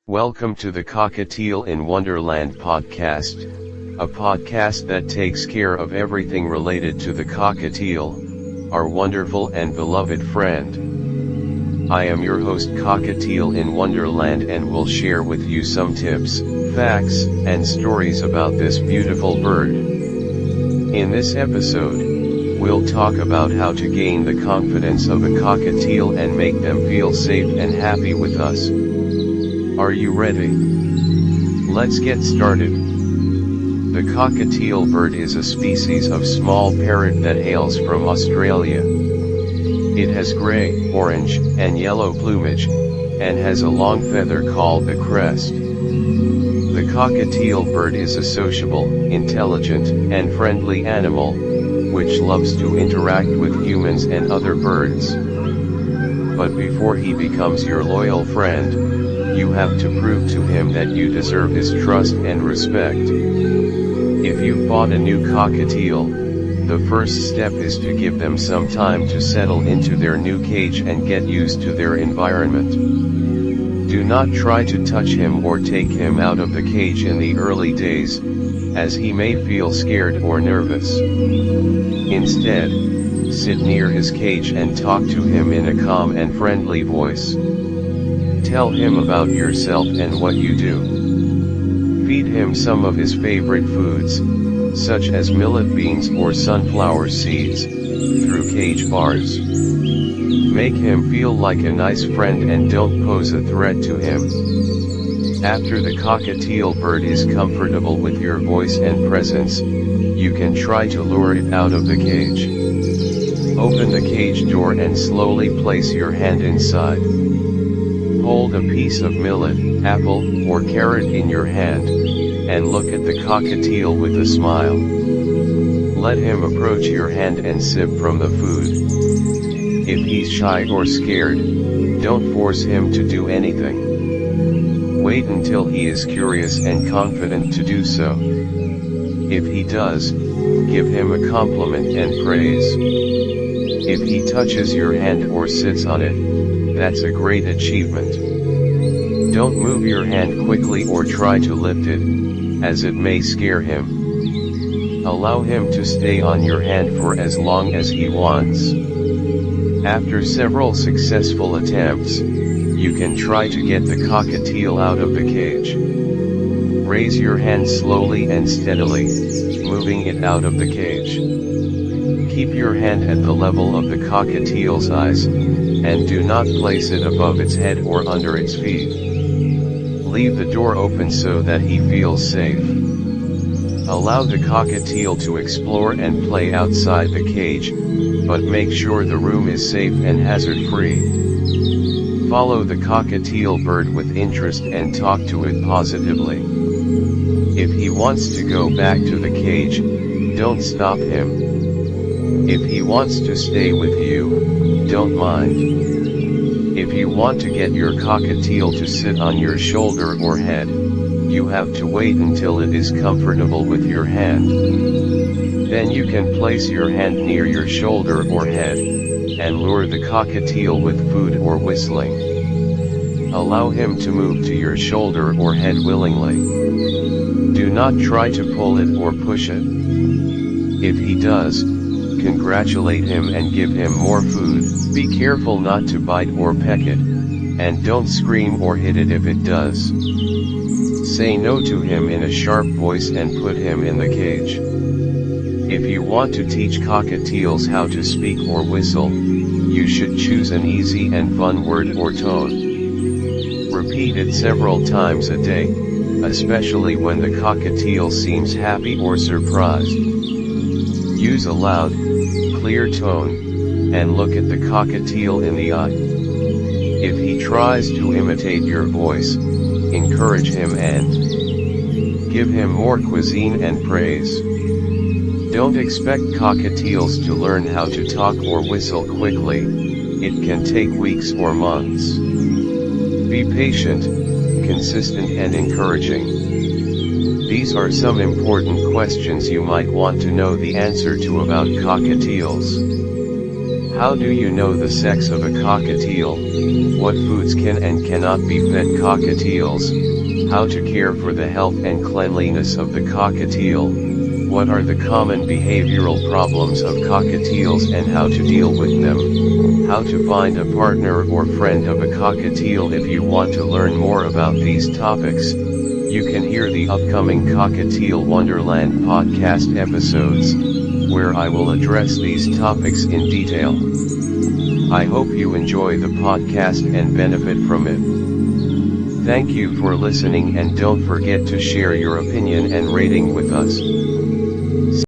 Welcome to the Cockatiel in Wonderland podcast, a podcast that takes care of everything related to the cockatiel, our wonderful and beloved friend. I am your host Cockatiel in Wonderland and will share with you some tips, facts, and stories about this beautiful bird. In this episode, we'll talk about how to gain the confidence of a cockatiel and make them feel safe and happy with us. Are you ready? Let's get started. The cockatiel bird is a species of small parrot that hails from Australia. It has gray, orange, and yellow plumage, and has a long feather called the crest. The cockatiel bird is a sociable, intelligent, and friendly animal, which loves to interact with humans and other birds. But before he becomes your loyal friend, you have to prove to him that you deserve his trust and respect. If you bought a new cockatiel, the first step is to give them some time to settle into their new cage and get used to their environment. Do not try to touch him or take him out of the cage in the early days, as he may feel scared or nervous. Instead, sit near his cage and talk to him in a calm and friendly voice. Tell him about yourself and what you do. Feed him some of his favorite foods, such as millet beans or sunflower seeds, through cage bars. Make him feel like a nice friend and don't pose a threat to him. After the cockatiel bird is comfortable with your voice and presence, you can try to lure it out of the cage. Open the cage door and slowly place your hand inside. Hold a piece of millet, apple, or carrot in your hand, and look at the cockatiel with a smile. Let him approach your hand and sip from the food. If he's shy or scared, don't force him to do anything. Wait until he is curious and confident to do so. If he does, give him a compliment and praise. If he touches your hand or sits on it, that's a great achievement. Don't move your hand quickly or try to lift it, as it may scare him. Allow him to stay on your hand for as long as he wants. After several successful attempts, you can try to get the cockatiel out of the cage. Raise your hand slowly and steadily, moving it out of the cage. Keep your hand at the level of the cockatiel's eyes, and do not place it above its head or under its feet. Leave the door open so that he feels safe. Allow the cockatiel to explore and play outside the cage, but make sure the room is safe and hazard-free. Follow the cockatiel bird with interest and talk to it positively. If he wants to go back to the cage, don't stop him. If he wants to stay with you, don't mind. If you want to get your cockatiel to sit on your shoulder or head, you have to wait until it is comfortable with your hand. Then you can place your hand near your shoulder or head, and lure the cockatiel with food or whistling. Allow him to move to your shoulder or head willingly. Do not try to pull it or push it. If he does, congratulate him and give him more food. Be careful not to bite or peck it, and don't scream or hit it if it does. Say no to him in a sharp voice and put him in the cage. If you want to teach cockatiels how to speak or whistle, you should choose an easy and fun word or tone. Repeat it several times a day, especially when the cockatiel seems happy or surprised. Use a loud, clear tone, and look at the cockatiel in the eye. If he tries to imitate your voice, encourage him and give him more cuisine and praise. Don't expect cockatiels to learn how to talk or whistle quickly. It can take weeks or months. Be patient, consistent and encouraging. These are some important questions you might want to know the answer to about cockatiels. How do you know the sex of a cockatiel? What foods can and cannot be fed cockatiels? How to care for the health and cleanliness of the cockatiel? What are the common behavioral problems of cockatiels and how to deal with them? How to find a partner or friend of a cockatiel? If you want to learn more about these topics, you can hear the upcoming Cockatiel Wonderland podcast episodes, where I will address these topics in detail. I hope you enjoy the podcast and benefit from it. Thank you for listening, and don't forget to share your opinion and rating with us.